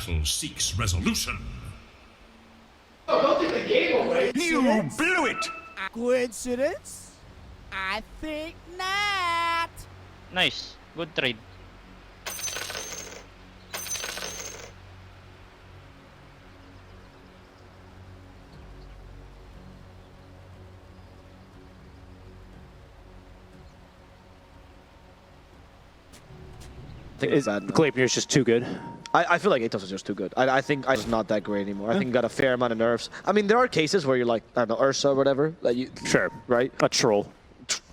battle seeks resolution. Oh, don't take the game away. You blew it! Coincidence? I think not. Nice. Good trade. I think it's bad. Gleipnir's just too good. I feel like Atos is just too good. I think Atos is not that great anymore. I think he got a fair amount of nerfs. I mean, there are cases where you're like, I don't know, Ursa or whatever. That you, Sure. Right? A troll.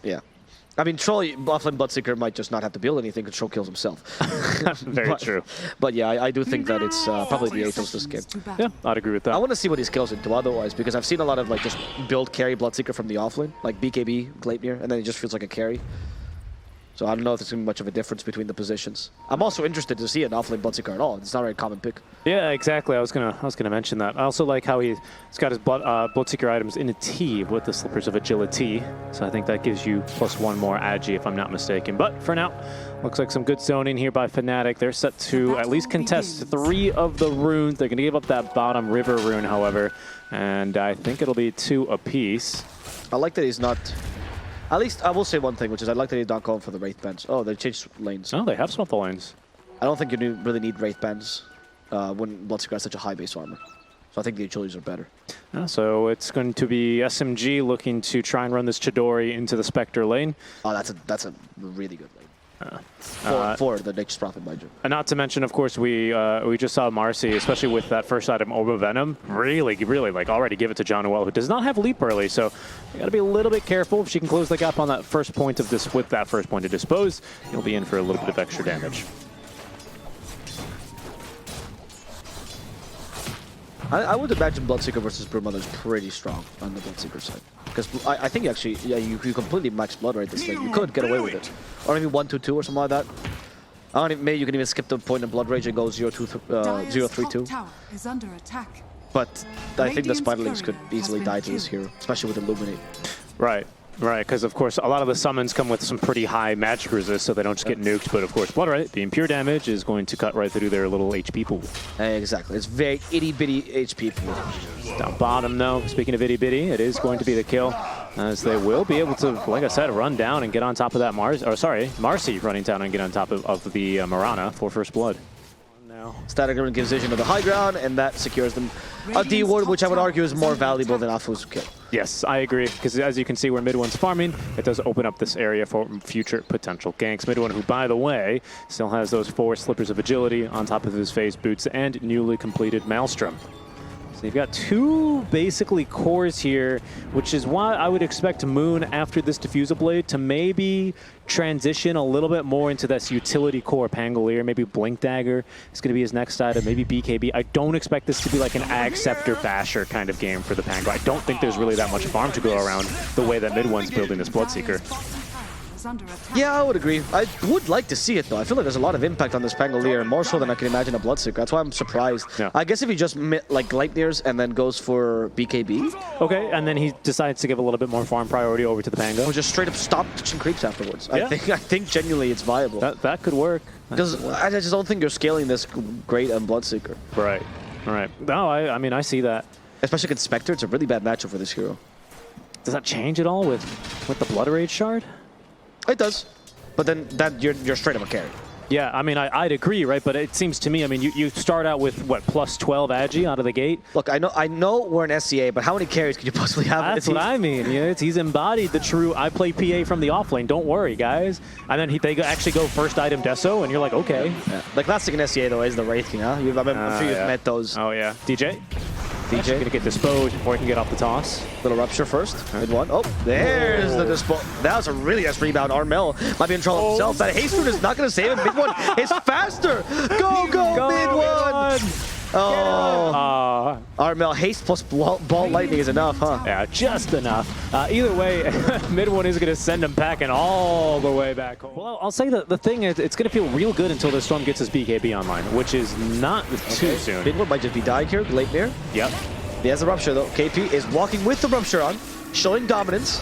Yeah. I mean, Troll, offlane Bloodseeker might just not have to build anything because Troll kills himself. Very true. But yeah, I do think that it's probably the Atos this game. Yeah, I'd agree with that. I want to see what he scales into otherwise, because I've seen a lot of like just build carry Bloodseeker from the offlane, like BKB, Gleipnir, and then it just feels like a carry. So I don't know if there's going to be much of a difference between the positions. I'm also interested to see an offlane Bloodseeker at all. It's not a very common pick. Yeah, exactly. I was gonna mention that. I also like how he's got his Bloodseeker items in a T with the Slippers of Agility. So I think that gives you +1 more agi if I'm not mistaken. But for now, looks like some good zoning here by FNATIC. They're set to at least contest 3 of the runes. They're gonna give up that bottom river rune, however, and I think it'll be 2 apiece. I like that he's not... At least I will say one thing, which is I like that he's not going for the Wraith Bands. Oh, they changed lanes. Oh, they have swapped the lanes. I don't think you really need Wraith Bands when Bloodseeker has such a high base armor. So I think the utilities are better. So it's going to be SMG looking to try and run this Chidori into the Spectre lane. Oh, that's a really good lane. For the next Prophet, mind you. And not to mention, of course, we just saw Marcy, especially with that first item, Orb of Venom, really like already give it to John Noel, who does not have leap early, so you gotta be a little bit careful. If she can close the gap on that first point of this with that first point to dispose, you'll be in for a little bit of extra damage. I would imagine Bloodseeker versus Broodmother is pretty strong on the Bloodseeker side. Because I think actually, yeah, you completely max blood rate this lane. You could get away with it. Or maybe 1-2-2 or something like that. I don't even, maybe you can even skip the point in Blood Rage and go 0-3-2. Is under attack. But I think the Spiderlings could easily die to this hero, especially with Illuminate. Right. Right, because of course a lot of the summons come with some pretty high magic resist, so they don't just get nuked. But of course, Blood Right, being pure damage, is going to cut right through their little HP pool. Exactly, it's very itty bitty HP pool. Down bottom, though, speaking of itty bitty, it is going to be the kill, as they will be able to, like I said, run down and get on top of that Marcy running down and get on top of the Marana for first blood. Static Ribbon gives vision of the high ground, and that secures them a D-ward, which I would argue is more valuable than Afu's kill. Yes, I agree, because as you can see where Mid-One's farming, it does open up this area for future potential ganks. Mid-One, who, by the way, still has those 4 Slippers of Agility on top of his phase boots and newly completed Maelstrom. So you've got 2 basically cores here, which is why I would expect Moon after this Diffusal Blade to maybe transition a little bit more into this utility core Pangolier. Maybe Blink Dagger is going to be his next item, maybe BKB. I don't expect this to be like an Ag Scepter Basher kind of game for the Pango. I don't think there's really that much farm to go around the way that Mid-One's building this Bloodseeker. Yeah, I would agree. I would like to see it, though. I feel like there's a lot of impact on this Pangolier, more so than I can imagine a Bloodseeker. That's why I'm surprised. Yeah. I guess if he just like Gleipnir's and then goes for BKB. Okay, and then he decides to give a little bit more farm priority over to the Pango. Or just straight up stop touching creeps afterwards. Yeah. I think genuinely it's viable. That could work. Because I just don't think you're scaling this great on Bloodseeker. Right, right. No, I mean, I see that. Especially against Spectre, it's a really bad matchup for this hero. Does that change at all with the Blood Rage Shard? It does, but then you're straight up a carry. Yeah, I mean, I'd agree, right? But it seems to me, I mean, you start out with, what, +12 agi out of the gate? Look, I know we're an SCA, but how many carries could you possibly have? That's what I mean. Yeah, he's embodied the true, I play PA from the offlane, don't worry, guys. And then they actually go first item Deso, and you're like, okay. Yeah. The classic in SCA, though, is the Wraith King, huh? I'm sure you've met those. Oh, yeah. DJ gonna get disposed before he can get off the toss. Little rupture first. Mid one. Oh, there's the dispose. That was a really nice rebound. Armel might be in trouble himself. That haste rune is not gonna save him. Mid one is faster. Go, Mid one. Oh, Armel, haste plus ball lightning is enough, huh? Yeah, just enough. Either way, Mid one is going to send him packing all the way back home. Well, I'll say that the thing is, it's going to feel real good until the Storm gets his BKB online, which is not too soon. Mid one might just be dying here, Gleipnir. Yep. He has the Rupture though. KP is walking with the Rupture on, showing dominance,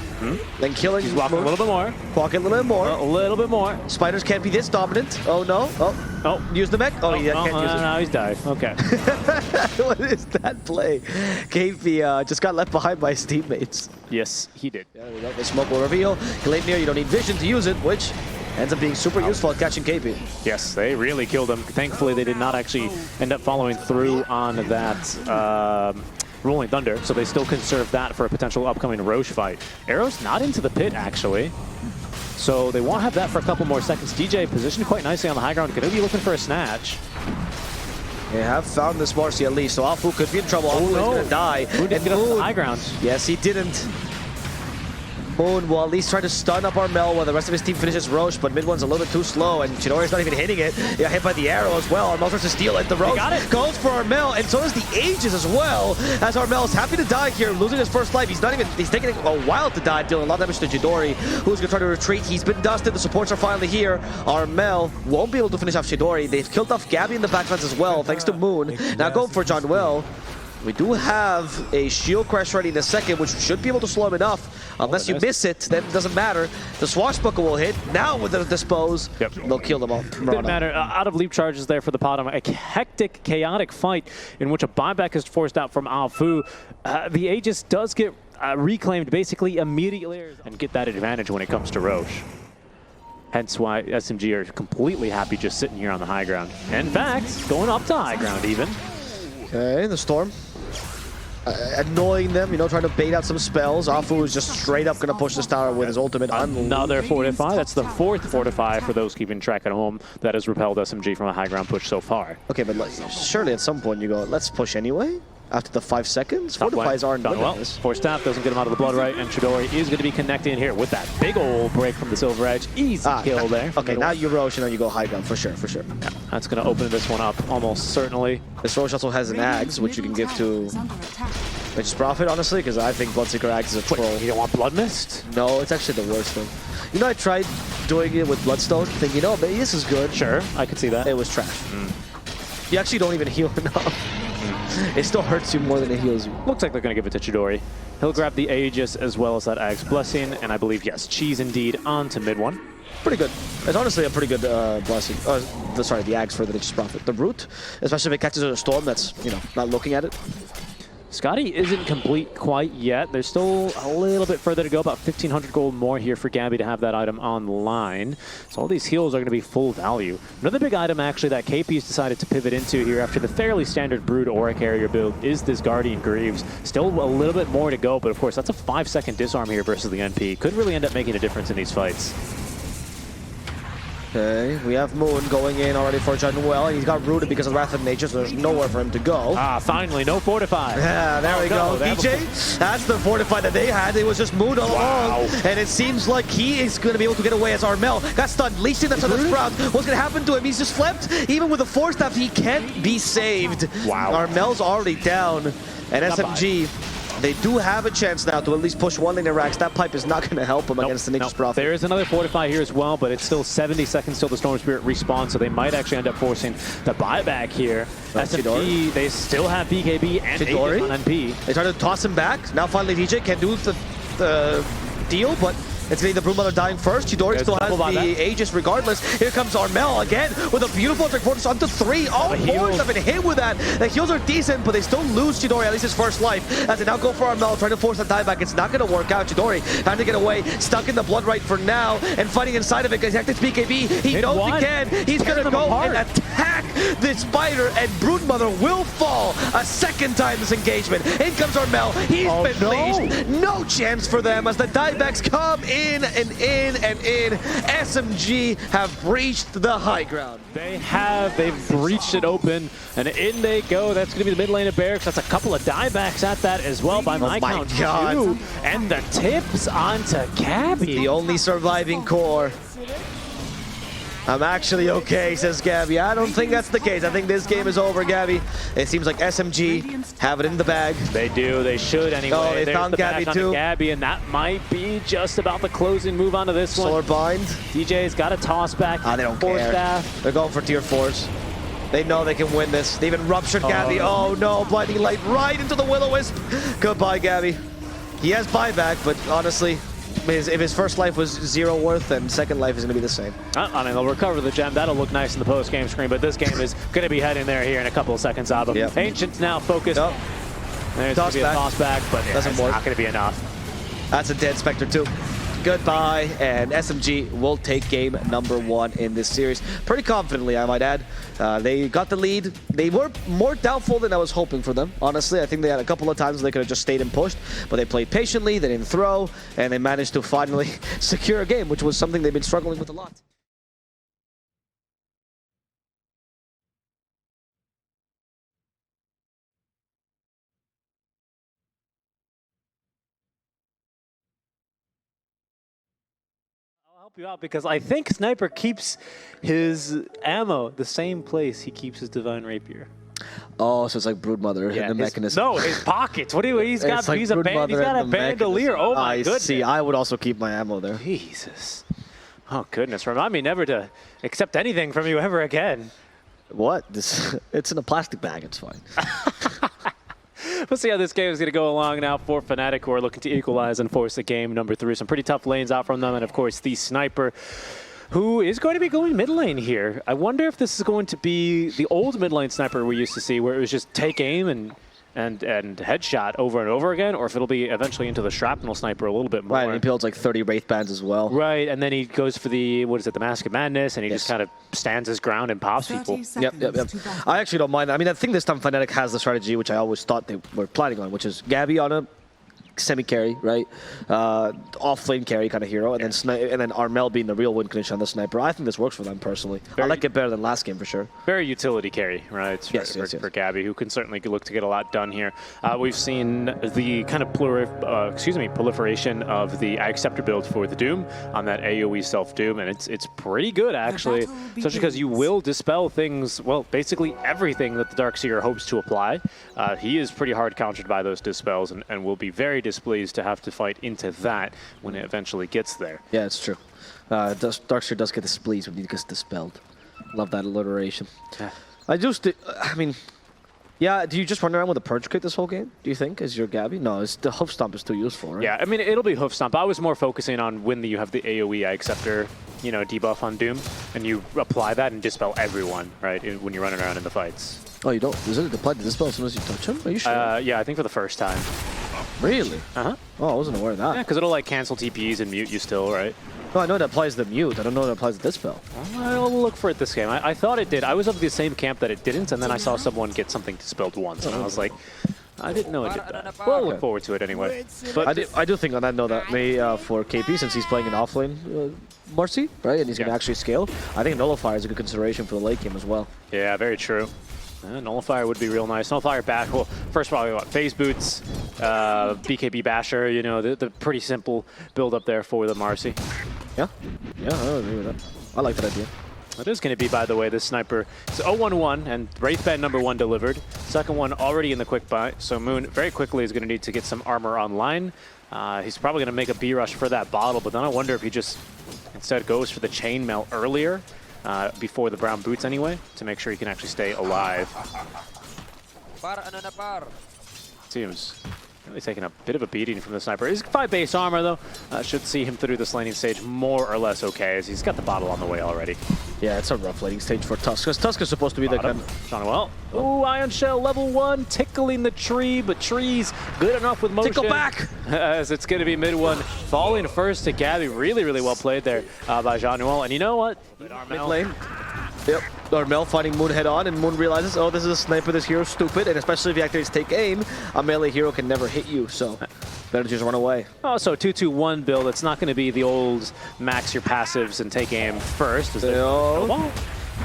then killing. He's walking a little bit more. Walking a little bit more. A little bit more. Spiders can't be this dominant. Oh no. Oh. Use the mech. Oh, he can't use it. No, he's died. Okay. What is that play? KP just got left behind by his teammates. Yes, he did. Yeah, there we go. The smoke will reveal. Glacier, you don't need vision to use it, which ends up being super useful at catching KP. Yes, they really killed him. Thankfully, they did not actually end up following through on that Rolling Thunder, so they still conserve that for a potential upcoming Roche fight. Arrow's not into the pit, actually. So they won't have that for a couple more seconds. DJ positioned quite nicely on the high ground. Could be looking for a snatch. They have found this Marcy at least, so Afu could be in trouble. Afu is going to die. Moon didn't get up to the high ground. Yes, he didn't. Moon will at least try to stun up Armel while the rest of his team finishes Roche, but mid one's a little bit too slow, and Chidori's not even hitting it. He got hit by the arrow as well. Armel tries to steal it. The Roche goes for Armel, and so does the Aegis as well, as Armel's happy to die here, losing his first life. He's taking a while to die, dealing a lot of damage to Chidori, who's going to try to retreat. He's been dusted. The supports are finally here. Armel won't be able to finish off Chidori. They've killed off Gabby in the backlands as well, thanks to Moon. Now going for John Well. We do have a shield crash ready in a second, which should be able to slow him enough. Unless you miss it, then it doesn't matter. The swashbuckle will hit. Now with the dispose, they'll kill them all. Didn't matter. Out of leap charges there for the bottom. A hectic, chaotic fight in which a buyback is forced out from Afu. The Aegis does get reclaimed basically immediately and get that advantage when it comes to Roche. Hence why SMG are completely happy just sitting here on the high ground. In fact, going up to high ground even. Okay, the Storm. Annoying them, you know, trying to bait out some spells. Afu is just straight up going to push this tower with his ultimate. Another Fortify. That's the fourth Fortify for those keeping track at home that has repelled SMG from a high ground push so far. Okay, but surely at some point you go, let's push anyway? After the 5 seconds? Fortifies aren't done well. Force Staff doesn't get him out of the blood right, and Chidori is going to be connecting here with that big old break from the Silver Edge. Easy kill there. Okay, now you Roche and then you go high ground, for sure, for sure. Yeah, that's going to open this one up, almost certainly. This Roche also has an Axe, which you can give to Witch's Prophet, honestly, because I think Bloodseeker Axe is a troll. You don't want Blood Mist? No, it's actually the worst thing. You know, I tried doing it with Bloodstone, thinking, you know, maybe this is good. Sure, I could see that. It was trash. You actually don't even heal enough. It still hurts you more than it heals you. Looks like they're going to give it to Chidori. He'll grab the Aegis as well as that Axe Blessing, and I believe, yes, Cheese indeed onto mid one. Pretty good. It's honestly a pretty good blessing. Sorry, the Axe for the Witch's Prophet. The Root, especially if it catches a Storm that's, you know, not looking at it. Scotty isn't complete quite yet. There's still a little bit further to go, about 1,500 gold more here for Gabby to have that item online. So all these heals are going to be full value. Another big item, actually, that KP's decided to pivot into here after the fairly standard Brood Aura Carrier build is this Guardian Greaves. Still a little bit more to go, but of course, that's a 5-second disarm here versus the NP. Could really end up making a difference in these fights. Okay, we have Moon going in already for Well. He's got rooted because of Wrath of Nature, so there's nowhere for him to go. Finally, no Fortify. Yeah, there we go. DJ, that's the Fortify that they had. It was just Moon all along. And it seems like he is going to be able to get away as Armel got stunned, leeching that to the Sprout. What's going to happen to him? He's just flipped. Even with the Force Staff, he can't be saved. Wow. Armel's already down. And SMG... They do have a chance now to at least push one lane in Rax. That pipe is not going to help them against the Nature's Prophet. There is another Fortify here as well, but it's still 70 seconds till the Storm Spirit respawns, so they might actually end up forcing the buyback here. SMG, they still have BKB and Chidori on NP. They try to toss him back. Now finally DJ can do the deal, but it's getting the Broodmother dying first. Chidori still has the Aegis regardless. Here comes Armel again with a beautiful Force onto 3. All fours have been hit with that. The heals are decent, but they still lose Chidori, at least his first life. As they now go for Armel, trying to force that dieback. It's not going to work out. Chidori trying to get away, stuck in the blood right for now, and fighting inside of it because he activates BKB. He knows he can. He's going to go and attack the Spider, and Broodmother will fall a second time this engagement. In comes Armel. He's been leashed. No chance for them as the diebacks come in and in and in. SMG have breached the high ground. They have. They've breached it open, and in they go. That's going to be the mid lane of Barracks. That's a couple of diebacks at that as well by my count. Too. And the tips onto Gabby. The only surviving core. I'm actually okay, says Gabby. I don't think that's the case. I think this game is over, Gabby. It seems like SMG have it in the bag. They do. They should anyway. Oh, they found Gabby too. Gabby, and that might be just about the closing move onto this one. Solar Bind. DJ's got a toss back. They don't care. They're going for tier 4s. They know they can win this. They even ruptured Gabby. Oh no, blinding light right into the Will-O-Wisp. Goodbye, Gabby. He has buyback, but honestly, if his first life was 0 worth, then second life is going to be the same. I mean, they'll recover the gem. That'll look nice in the post-game screen, but this game is going to be heading there here in a couple of seconds, Abba. Yep. Ancient's now focused. Yep. There's going to be a toss back, but yeah, Doesn't it's work. not going to be enough. That's a dead Spectre too. Goodbye, and SMG will take game number 1 in this series. Pretty confidently, I might add. They got the lead. They were more doubtful than I was hoping for them. Honestly, I think they had a couple of times they could have just stayed and pushed, but they played patiently, they didn't throw, and they managed to finally secure a game, which was something they've been struggling with a lot. I'll help you out because I think Sniper keeps his ammo the same place he keeps his Divine Rapier. Oh, so it's like Broodmother in the mechanism. No, his pockets. What do you? He's got. Like He's a band. He's got a bandolier. Oh my goodness. See, I would also keep my ammo there. Jesus. Oh goodness. Remind me never to accept anything from you ever again. What? It's in a plastic bag. It's fine. We'll see how this game is going to go along now for FNATIC, who are looking to equalize and force the game number 3. Some pretty tough lanes out from them, and of course the Sniper, who is going to be going mid lane here. I wonder if this is going to be the old mid lane Sniper we used to see, where it was just take aim and headshot over and over again, or if it'll be eventually into the shrapnel Sniper a little bit more. Right, and he builds like 30 Wraith Bands as well. Right, and then he goes for the, what is it, the Mask of Madness, and he just kind of stands his ground and pops people. Yep. I actually don't mind that. I mean, I think this time FNATIC has the strategy, which I always thought they were planning on, which is Gabby on a semi-carry, right? Off-lane carry kind of hero, and then Armel being the real win condition on the Sniper. I think this works for them personally. I like it better than last game for sure. Very utility carry, right? For Gabby, who can certainly look to get a lot done here. We've seen the kind of proliferation of the Acceptor build for the Doom on that AoE self-Doom, and it's pretty good actually, especially because you will dispel things, well, basically everything that the Darkseer hopes to apply. He is pretty hard countered by those dispels, and will be very displeased to have to fight into that when it eventually gets there. Yeah, it's true. Darkseer does get displeased when he gets dispelled. Love that alliteration. Yeah. I mean, yeah, do you just run around with a Purge Kit this whole game, do you think, as your Gabby? No, the Hoof Stomp is too useful, right? Yeah, I mean, it'll be Hoof Stomp. I was more focusing on when you have the AoE Acceptor, you know, debuff on Doom, and you apply that and dispel everyone, right, when you're running around in the fights. Oh, you don't? Does it apply to dispel as soon as you touch him? Are you sure? Yeah, I think for the first time. Really? Uh-huh. Oh, I wasn't aware of that. Yeah, because it'll like cancel TPs and mute you still, right? No, I know it applies to the mute. I don't know it applies to dispel. I'll look for it this game. I thought it did. I was of the same camp that it didn't, and then I saw someone get something dispelled once, and I was like, I didn't know it did that. Well, I'll look forward to it anyway. But I do think on that note that may for KP, since he's playing an offlane Mercy, right, and he's going to actually scale, I think Nullifier is a good consideration for the late game as well. Yeah, very true. Nullifier would be real nice. Nullifier back. Well, first probably what, phase boots, BKB Basher. You know, the pretty simple build up there for the Marcy. Yeah, I agree with that. I like that idea. It is going to be, by the way, this Sniper. It's 0-1-1, and Wraith Band number 1 delivered. Second one already in the quick buy. So Moon very quickly is going to need to get some armor online. He's probably going to make a B rush for that bottle, but then I wonder if he just instead goes for the chainmail earlier. Before the brown boots anyway, to make sure he can actually stay alive. Seems really taking a bit of a beating from the Sniper. He's 5 base armor though. Should see him through this laning stage more or less okay, as he's got the bottle on the way already. Yeah, it's a rough laning stage for Tusk, because Tusk is supposed to be the kind of... Well, ooh, Ion Shell level 1, tickling the tree, but tree's good enough with motion. Tickle back! As it's going to be mid 1, falling first to Gabby. Really, really well played there by Jean-Noel. And you know what? Mid lane. Yep, Armel fighting Moon head on, and Moon realizes, oh, this is a sniper, this hero's stupid, and especially if he activates take aim, a melee hero can never hit you, so better to just run away. Oh, so 2-2-1 build. It's not going to be the old max your passives and take aim first. Is there? No.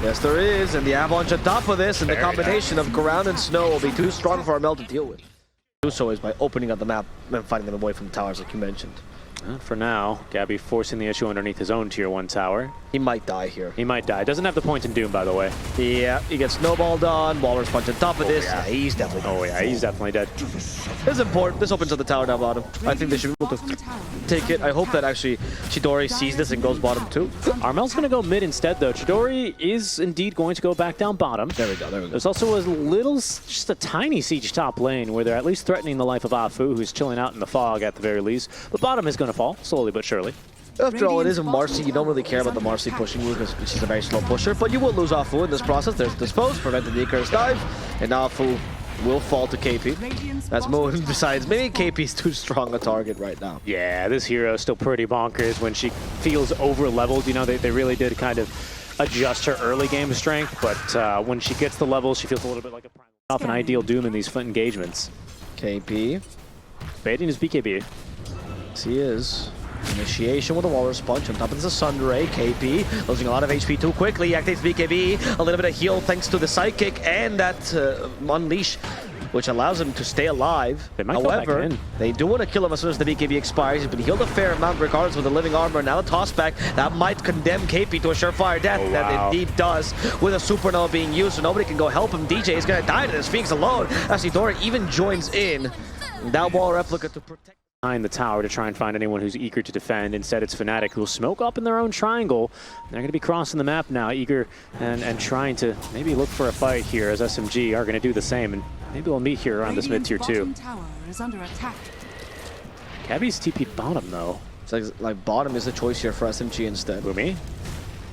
Yes, there is, and the Avalanche on top of this, and the combination of ground and snow will be too strong for Armel to deal with. Do so is by opening up the map and fighting them away from the towers, like you mentioned. For now, Gabby forcing the issue underneath his own tier 1 tower. He might die here. He might die. Doesn't have the point in Doom, by the way. Yeah, he gets snowballed on. Walrus punch on top of this. Yeah. He's definitely. Oh yeah, he's definitely dead. This is important. This opens up the tower down bottom. I think they should be able to take it. I hope that actually Chidori sees this and goes bottom too. Armel's going to go mid instead, though. Chidori is indeed going to go back down bottom. There we go, there we go. There's also a little, just a tiny siege top lane where they're at least threatening the life of Afu, who's chilling out in the fog at the very least. But bottom is going to fall, slowly but surely. After all, it is a Marcy. You don't really care about the Marcy pushing you because she's a very slow pusher, but you will lose Afu in this process. There's Dispose, preventing the Icarus dive, and Afu will fall to KP. That's Moon. Besides, maybe KP's too strong a target right now. Yeah, this hero is still pretty bonkers when she feels over-leveled. You know, they really did kind of adjust her early game strength, but when she gets the levels, she feels a little bit like a prime. Off an ideal Doom in these flint engagements. KP. Baiting his BKB. Yes, he is. Initiation with a Walrus Punch. On top of this, a Sunray. KP losing a lot of HP too quickly. He activates BKB. A little bit of heal thanks to the Psychic and that Unleash, which allows him to stay alive. They might go back in. They do want to kill him as soon as the BKB expires. He's been healed a fair amount regardless with the living armor. Now the toss back. That might condemn KP to a surefire death. Oh, wow. That indeed does with a supernova being used, so nobody can go help him. DJ is going to die to this Phoenix alone. Actually, Dora even joins in. That wall replica to protect Behind the tower to try and find anyone who's eager to defend. Instead, it's FNATIC who will smoke up in their own triangle. They're going to be crossing the map now, eager and trying to maybe look for a fight here as SMG are going to do the same. And maybe we'll meet here around this mid tier 2. Gabby's TP bottom, though. It's like bottom is the choice here for SMG instead. Boomy.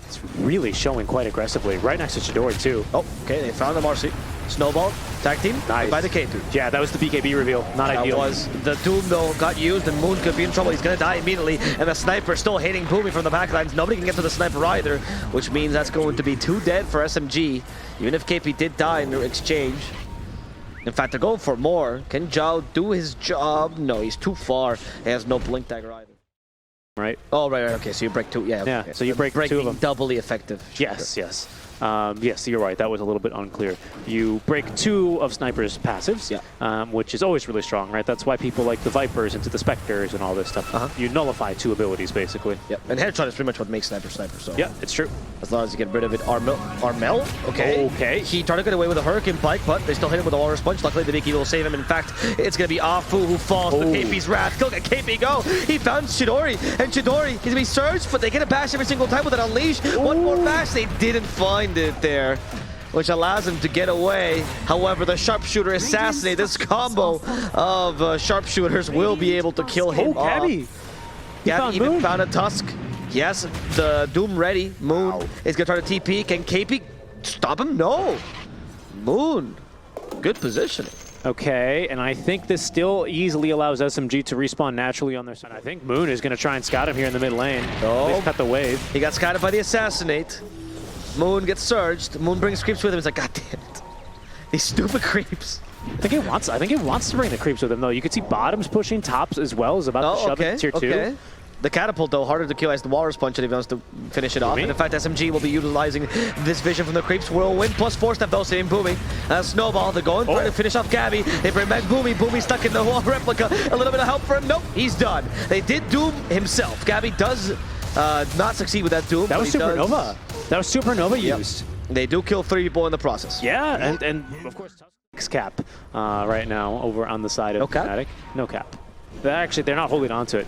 It's really showing quite aggressively. Right next to Chidori, too. Oh, okay, they found the Marcy. Snowball, tag team, nice. By the K2. Yeah, that was the BKB reveal. Not ideal. That was the Doom, though, got used, and Moon could be in trouble. He's going to die immediately, and the Sniper still hitting Boomy from the backlines. Nobody can get to the Sniper either, which means that's going to be 2 dead for SMG, even if KP did die in the exchange. In fact, they're going for more. Can Zhao do his job? No, he's too far. He has no Blink Dagger either. Right. Oh, right, okay, so you break 2. Yeah, yeah, okay. So you break 2 of them. Doubly effective. Yes, yes. Yes, you're right. That was a little bit unclear. You break 2 of Sniper's passives, yeah. Which is always really strong, right? That's why people like the Vipers into the Spectres and all this stuff. You nullify 2 abilities, basically. Yep, and Headshot is pretty much what makes Sniper, so... Yeah, it's true. As long as you get rid of it. Armel? Okay. Okay. He tried to get away with a Hurricane Pike, but they still hit him with a Walrus Punch. Luckily, the BKB will save him. In fact, it's going to be Afu who falls to KP's wrath. Look at KP go! He found Chidori, and Chidori, he's going to be surged, but they get a bash every single time with an Unleash. One more bash, they didn't find it there, which allows him to get away. However, the Sharpshooter assassinate. This combo of Sharpshooters will be able to kill him off. Gabby! Gabby even found a Tusk. Yes, the Doom ready. Moon is going to try to TP. Can KP stop him? No. Moon. Good positioning. Okay, and I think this still easily allows SMG to respawn naturally on their side. I think Moon is going to try and scout him here in the mid lane. They've cut the wave. He got scouted by the Assassinate. Moon gets surged. Moon brings creeps with him. He's like, God damn it. These stupid creeps. I think he wants to bring the creeps with him, though. You could see bottoms pushing, tops as well is about to shove it to tier 2. The Catapult, though, harder to kill as the Walrus Punch if he wants to finish it off. And in fact, SMG will be utilizing this vision from the creeps. Whirlwind plus 4-step, though, same Boomy. Snowball, they're going, trying to finish off Gabby. They bring back Boomy. Boomy stuck in the wall replica. A little bit of help for him. Nope, he's done. They did Doom himself. Gabby does not succeed with that Doom. That was Supernova. That was Supernova used. They do kill 3 people in the process. Yeah, and of course, cap right now over on the side of FNATIC. No cap. They're not holding on to it.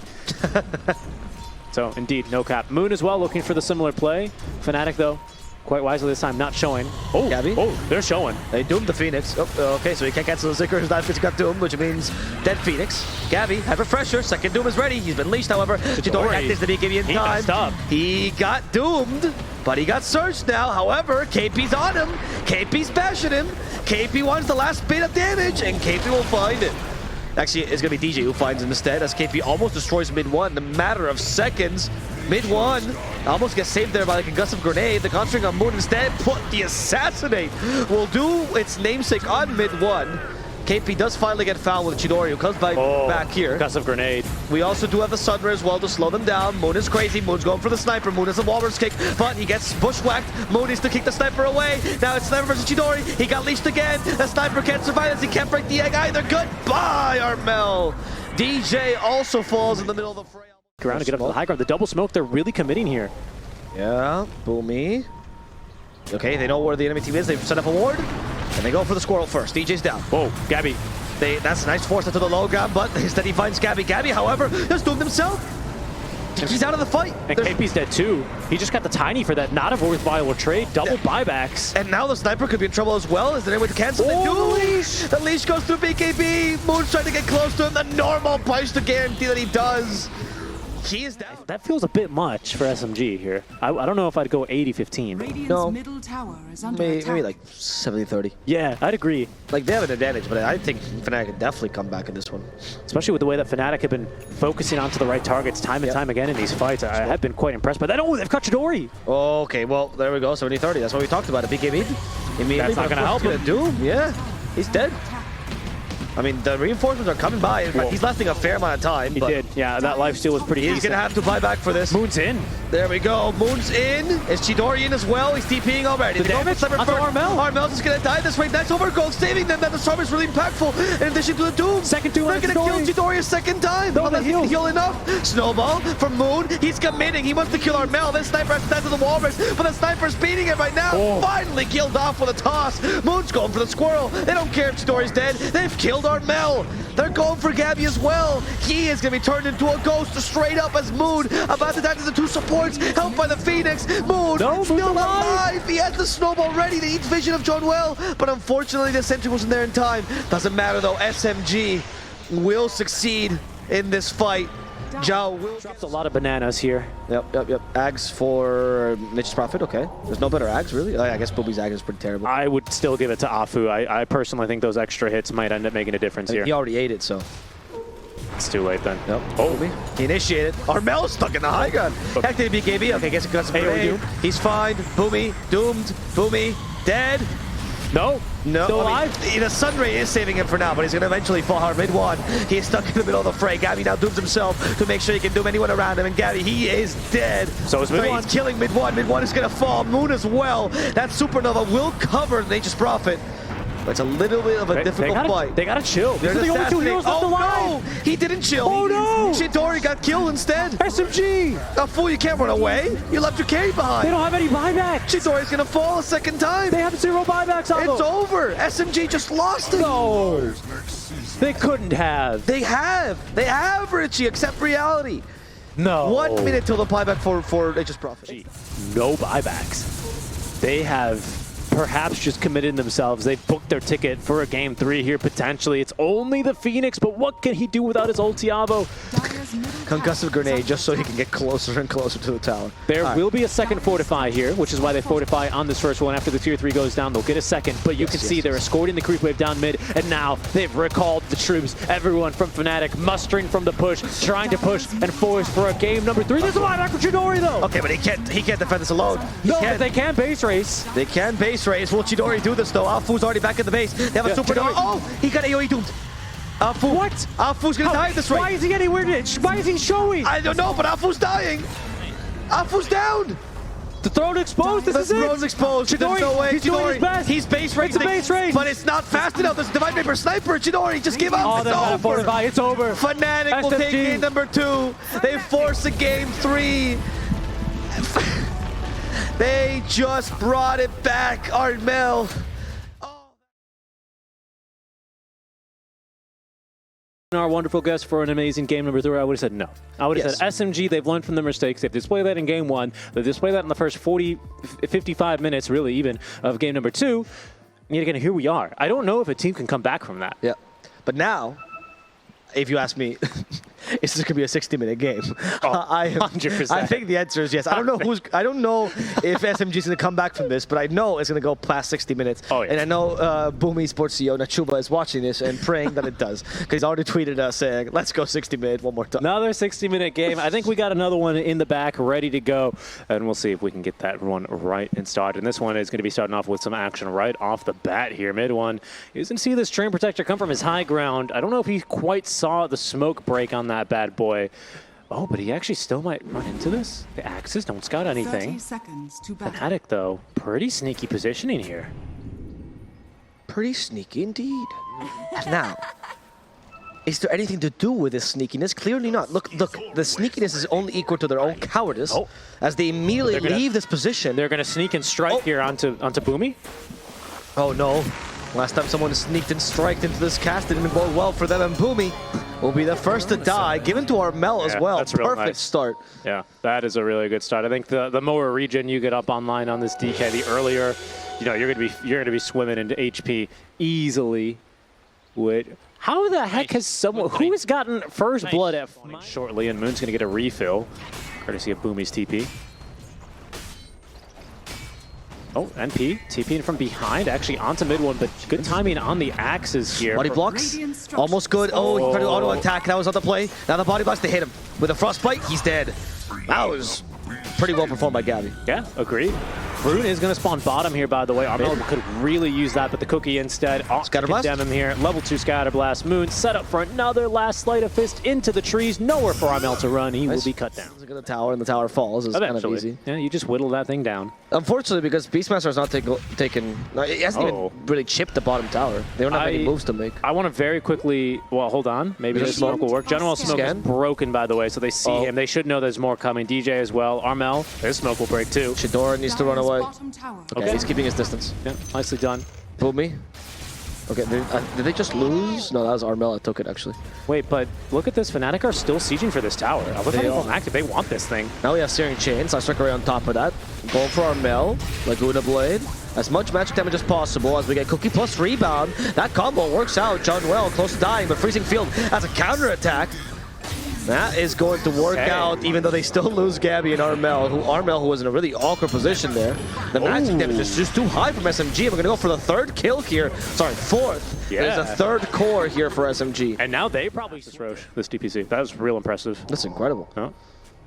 So, indeed, no cap. Moon as well, looking for the similar play. FNATIC, though, quite wisely this time, not showing. Oh, Gabby. Oh, they're showing. They doomed the Phoenix. Oh, okay, so he can't cancel the Icarus dive because he got doomed, which means dead Phoenix. Gabby, have refresher. Second Doom is ready. He's been leashed, however. Chidori activates the BKB in time. He got doomed, but he got surged now. However, KP's on him. KP's bashing him. KP wants the last bit of damage, and KP will find it. Actually, it's going to be DJ who finds him instead, as KP almost destroys mid-1 in a matter of seconds. Mid-1 almost gets saved there by like a concussive grenade. The conjuring on Moon instead, but the Assassinate will do its namesake on mid-1. KP does finally get found with Chidori, who comes back here. Concussive grenade. We also do have the Sunray as well to slow them down. Moon is crazy. Moon's going for the Sniper. Moon has a Walrus kick, but he gets bushwhacked. Moon needs to kick the Sniper away. Now it's Sniper versus Chidori. He got leashed again. The Sniper can't survive as he can't break the egg either. Goodbye, Armel. DJ also falls in the middle of the fray. around to get up to the high ground. The double smoke, they're really committing here. Yeah, Boomy. Okay, they know where the enemy team is. They've set up a ward, and they go for the squirrel first. DJ's down. Whoa, Gabby. That's a nice force into the low ground, but instead he finds Gabby. Gabby, however, has doomed himself. He's out of the fight. And KP's dead too. He just got the tiny for that. Not a worthwhile trade. Double buybacks. And now the sniper could be in trouble as well. Is there any way to cancel? They do. The leash goes through BKB. Moon's trying to get close to him. The normal price to guarantee that he does. He is down. That feels a bit much for SMG here. I don't know if I'd go 80-15. Radiant's No. middle tower is under Maybe attack. like 70-30. Yeah, I'd agree. Like, they have an advantage, but I think FNATIC could definitely come back in this one. Especially with the way that FNATIC have been focusing onto the right targets time and time again in these fights. I have been quite impressed by that. Oh, they've cut Chidori. Okay, well, there we go. 70-30. That's what we talked about. A BKB. Immediately. That's not gonna help him. Doom. Yeah, he's dead. I mean, the reinforcements are coming by. In fact, he's lasting a fair amount of time. He did. Yeah, that lifesteal was pretty He's decent. going to have to buy back for this. Moon's in. There we go. Moon's in. Is Chidori in as well? He's TPing already. The damage onto Armel. Armel's just going to die this way. That's over. Gold saving them. That the storm is really impactful. In addition to the Doom. Second Doom. They're going to kill Chidori a second time. No, Unless he can heal enough. Snowball from Moon. He's committing. He wants to kill Armel. Then Sniper has to dive to the wall burst. But the Sniper's beating him right now. Oh. Finally killed off with a toss. Moon's going for the squirrel. They don't care if Chidori's dead. They've killed Armel. They're going for Gabby as well. He is going to be turned into a ghost straight up as Moon about to die to the two supports, helped by the Phoenix. Moon still alive. He has the snowball ready to eat vision of John Well, but unfortunately the sentry wasn't there in time. Doesn't matter though. SMG will succeed in this fight. Zhao will Dropped a lot of bananas here. Yep. Ags for Niche's Prophet. Okay. There's no better Ags, really. I guess Booby's Ag is pretty terrible. I would still give it to Afu. I personally think those extra hits might end up making a difference here. He already ate it, so. It's too late then. Yep. Oh, He initiated. Armel's stuck in the high gun. Active BKB. Okay, guess it got some grenade. He's fine. Boomy doomed. Boomy dead. no. Still alive? The Sunray is saving him for now, but he's going to eventually fall hard mid one. He is stuck in the middle of the fray. Gabby now dooms himself to make sure he can doom anyone around him. And Gabby, he is dead. So is mid one. He's killing mid one. Mid one is going to fall. Moon as well. That supernova will cover Nature's Prophet. But it's a little bit of a difficult fight. They gotta chill. These They're are the only two assassinating- heroes left alive. No! He didn't chill. Oh, no! Chidori got killed instead. SMG! A fool, you can't run away. You left your carry behind. They don't have any buybacks. Chidori's gonna fall a second time. They have 0 buybacks on It's them. over. SMG just lost it. No. They couldn't have. They have, Richie, accept reality. No. 1 minute till the buyback for Nature's Prophet. No buybacks. They have perhaps just committed themselves. They've booked their ticket for a game 3 here potentially. It's only the Phoenix, but what can he do without his ultiavo? Concussive grenade just so he can get closer and closer to the tower. There will be a second fortify here, which is why they fortify on this first one. After the tier 3 goes down, they'll get a second, but you can see they're escorting the creep wave down mid, and now they've recalled the troops. Everyone from FNATIC mustering from the push, trying to push and force for a game number 3. There's a buyback for Chidori though. Okay, but he can't defend this alone. No, but they can base race. They can base race. Will Chidori do this though? Afu's already back in the base. They have a supernova. Chidori. Oh, he got AoE doomed. Afu. What? Afu's gonna die this Why rate. is he getting weird? Why is he showing? I don't know, but Afu's dying. Afu's down. The throne exposed. This The is it. throne's exposed. Chidori, There's no way. he's doing his Chidori, best. he's base racing. It's a base race. But it's not fast enough. There's a Divine Vapor Sniper. Chidori, just give up. Oh, It's they're gonna over. fortify. It's over. FNATIC will take SMG. game number 2. They force a game 3. They just brought it back, Armel. Our wonderful guest for an amazing game number 3, I would have said no. I would have Yes. said SMG, they've learned from their mistakes. They've displayed that in game 1. They displayed that in the first 55 minutes, really even, of game number 2. And yet again, here we are. I don't know if a team can come back from that. Yeah. But now, if you ask me, is this going to be a 60-minute game? I 100%. I think the answer is yes. I don't know if SMG is going to come back from this, but I know it's going to go past 60 minutes. Oh, yeah. And I know Boomy Sports CEO Nachuba is watching this and praying that it does, because he's already tweeted us saying, "Let's go 60-minute one more time." Another 60-minute game. I think we got another one in the back ready to go, and we'll see if we can get that one right and start. And this one is going to be starting off with some action right off the bat here. Mid one, you can see this Train Protector come from his high ground. I don't know if he quite saw the smoke break on that bad boy. Oh, but he actually still might run into this. The axes don't scout 30 anything. seconds to battle. FNATIC, though, pretty sneaky positioning here. Pretty sneaky indeed. Now, Is there anything to do with this sneakiness? Clearly not. Look, the sneakiness is only equal to their own cowardice as they immediately leave this position. They're going to sneak and strike here onto Boomy. Oh no. Last time someone sneaked and striked into this cast, it didn't bode well for them, and Boomy will be the first to die, given to Armel as well. That's real Perfect nice. start. Yeah, that is a really good start. I think the more regen you get up online on this DK, the earlier, you know, you're gonna be swimming into HP easily. How the heck has someone who has gotten first blood at shortly, and Moon's gonna get a refill, courtesy of Boomy's TP. Oh, NP, TPing from behind, actually onto mid one, but good timing on the axes here. Body blocks, almost good. Oh, he tried to auto attack, that was on the play. Now the body blocks, they hit him. With a frostbite, he's dead. That was pretty well performed by Gabby. Yeah, agreed. Rune is going to spawn bottom here, by the way. Armel could really use that, but the cookie instead. Condemn him here. Level 2 Scatter Blast. Moon set up for another last Sleight of Fist into the trees. Nowhere for Armel to run. He will be cut down. The tower, and the tower falls. It's kind of easy. Yeah, you just whittle that thing down. Unfortunately, because Beastmaster has not taken... It hasn't even really chipped the bottom tower. They don't have any moves to make. I want to very quickly... Well, hold on. Maybe the smoke will work. General Smoke is broken, by the way, so they see him. They should know there's more coming. DJ as well. Armel, their smoke will break too. Shadora needs to run away. Okay, he's keeping his distance. Yeah, nicely done. Boomy. Okay, did they just lose? No, that was Armel that took it, actually. Wait, but look at this. FNATIC are still sieging for this tower. Look how they active. They want this thing. Now we have Searing Chains. I strike away on top of that. Going for Armel. Laguna Blade. As much magic damage as possible as we get Cookie plus rebound. That combo works out. John Well close to dying, but Freezing Field has a counter attack. That is going to work out, even though they still lose Gabby and Armel, who was in a really awkward position there. The magic damage is just too high from SMG. We're going to go for the third kill here. Sorry, fourth. Yeah. There's a third core here for SMG. And now they probably this Roche, this DPC. That was real impressive. That's incredible. Huh?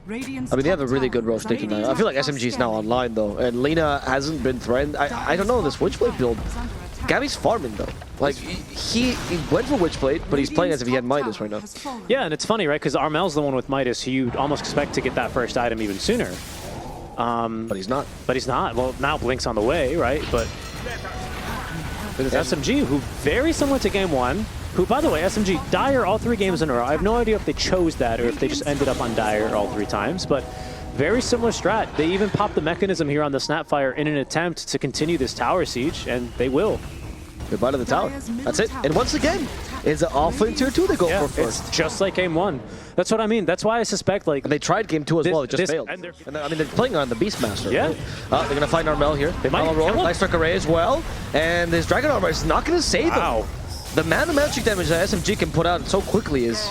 I mean, they have a really good Roche taking that. I feel like SMG is now online, though, and Lena hasn't been threatened. I don't know, this Witchblade build. Gabby's farming, though. Like, he went for Witchblade, but he's playing as if he had Midas right now. Yeah, and it's funny, right? Because Armel's the one with Midas who you'd almost expect to get that first item even sooner. But he's not. But he's not. Well, now Blink's on the way, right? But it's SMG, who very similar to game one, who, by the way, SMG, Dire all 3 games in a row. I have no idea if they chose that or if they just ended up on Dire all 3 times, but very similar strat. They even popped the mechanism here on the Snapfire in an attempt to continue this tower siege, and they will. Goodbye to the tower. That's it. And once again, it's an offlane tier 2 they go for first. It's just like game 1. That's what I mean. That's why I suspect, like... And they tried game 2 as well. It just failed. And I mean, they're playing on the Beastmaster. Yeah. Right? They're going to find Armel here. They might roll. Nice Strike Array as well. And this Dragon Armor is not going to save him. The mana magic damage that SMG can put out so quickly is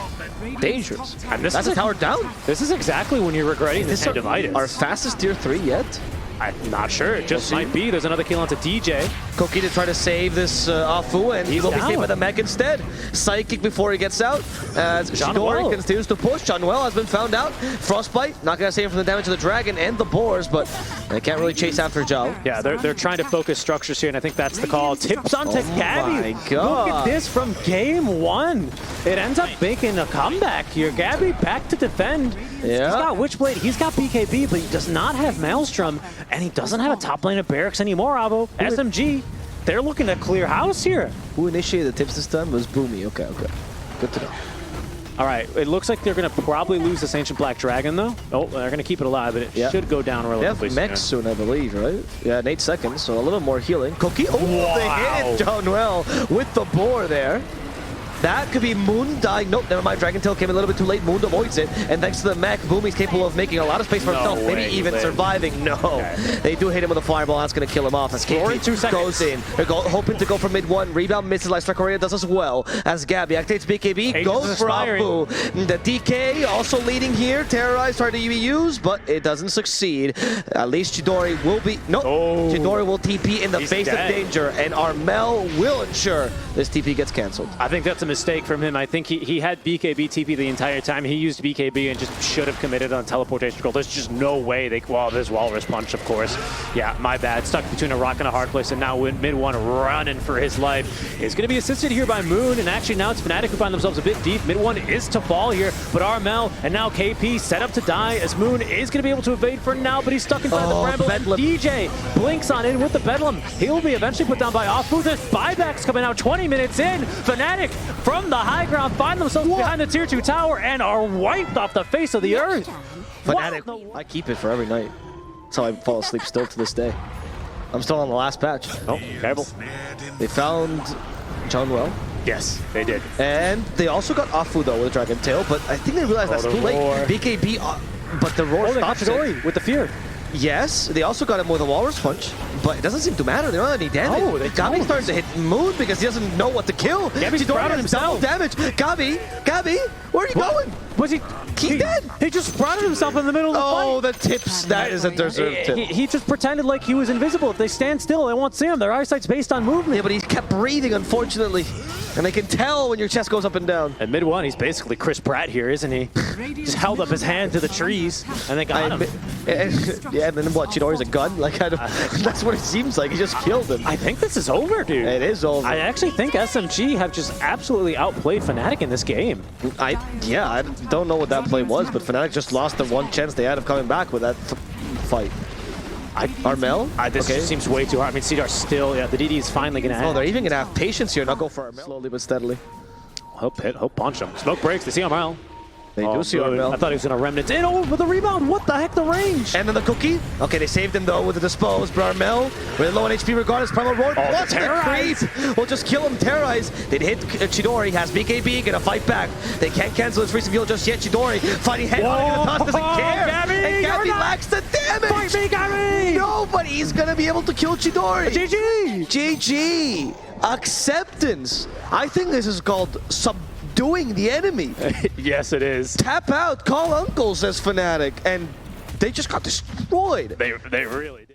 dangerous. And this that's a tower down. This is exactly when you're regretting this hand of Midas. Our fastest tier 3 yet? I'm not sure. It just might be. There's another kill onto DJ. Cookie to try to save this Afu, and he will be saved by the mech instead. Psychic before he gets out. As Shidori continues to push. John Well has been found out. Frostbite, not going to save him from the damage of the dragon and the boars, but they can't really chase after Zhao. Yeah, they're trying to focus structures here, and I think that's the call. Tips onto Gabby. My God. Look at this from game 1. It ends up making a comeback here. Gabby back to defend. Yeah. He's got Witchblade, he's got BKB, but he does not have Maelstrom, and he doesn't have a top lane of Barracks anymore, Avo. SMG, they're looking to clear house here. Who initiated the tips this time? It was Boomy. Okay. Good to know. All right, it looks like they're going to probably lose this Ancient Black Dragon, though. Oh, they're going to keep it alive, but it should go down relatively soon. They have mechs soon, I believe, right? Yeah, in 8 seconds, so a little more healing. Cookie, they hit John Well with the boar there. That could be Moon dying. Nope, never mind. Dragon Tail came a little bit too late. Moon avoids it. And thanks to the mech, Boomy's capable of making a lot of space for himself. Maybe even surviving. No. Okay. They do hit him with a fireball. That's going to kill him off. As KP goes in. They're hoping to go for mid 1. Rebound misses like Strakaria does as well. As Gabby activates BKB. Goes for Abu. The DK also leading here. Terrorize trying to be used, but it doesn't succeed. At least Chidori will be... No. Chidori will TP in the face of danger. And Armel will ensure this TP gets cancelled. I think that's a mistake from him. I think he had BKB TP the entire time. He used BKB and just should have committed on teleportation goal. There's just no way they... Well, there's Walrus Punch, of course. Yeah, my bad. Stuck between a rock and a hard place, and now mid 1 running for his life. Is going to be assisted here by Moon, and actually now it's FNATIC who find themselves a bit deep. Mid 1 is to fall here, but Armel and now KP set up to die as Moon is going to be able to evade for now, but he's stuck inside the bramble. Bedlam. DJ blinks on in with the Bedlam. He'll be eventually put down by Afu. There's buybacks coming out 20 minutes in. FNATIC from the high ground, find themselves behind the tier 2 tower, and are wiped off the face of the earth. FNATIC, Wow. I keep it for every night. That's how I fall asleep still to this day. I'm still on the last patch. Oh, careful. They found John Well. Yes, they did. And they also got Afu though with Dragon Tail, but I think they realized that's the too late. roar. BKB, but the roar Oh, they got stops it. Chidori with the fear. Yes, they also got him with a Walrus Punch, but it doesn't seem to matter. They don't have any damage. Oh, they Gabi's don't. starting to hit Moon because he doesn't know what to kill. Gabi's Chidori sprouted has double himself. damage. Gabi, where are you going? Was he? He's dead. He just sprouted himself in the middle of the fight. Oh, the tips. That is a deserved tip. He just pretended like he was invisible. If they stand still, they won't see him. Their eyesight's based on movement. Yeah, but he kept breathing, unfortunately. And they can tell when your chest goes up and down. At mid one, he's basically Chris Pratt here, isn't he? Just held up his hand to the trees, and they got him. Yeah, and then what? Chidori's a gun? Like, I don't, that's what it seems like. He just killed him. I think this is over, dude. It is over. I actually think SMG have just absolutely outplayed FNATIC in this game. I don't know what that play was, but FNATIC just lost the one chance they had of coming back with that fight. Armel? This just seems way too hard. I mean, Cedar's still, yeah, the DD is finally going to Oh, have. they're even going to have patience here, not go for Armel. Slowly but steadily. Hope hit, hope punch him. Smoke breaks, they see Armel. They do see Armel. I thought he was going to remnant in. Oh, with the rebound. What the heck, the range? And then the cookie. Okay, they saved him though with the dispose, but Armel, with low on HP regardless, Primal Roar. Oh, Plus the terrorize. creep will just kill him, terrorize. They'd hit Chidori, has BKB, gonna fight back. They can't cancel his freeze reveal just yet. Chidori fighting head on, gonna toss, doesn't care. Gabby, And Gabby you're lacks the damage. Fight me, Gabby! Nobody's gonna be able to kill Chidori. GG! GG. Acceptance. I think this is called subduing the enemy. Yes, it is. Tap out, call uncle, says FNATIC, and they just got destroyed. They really did.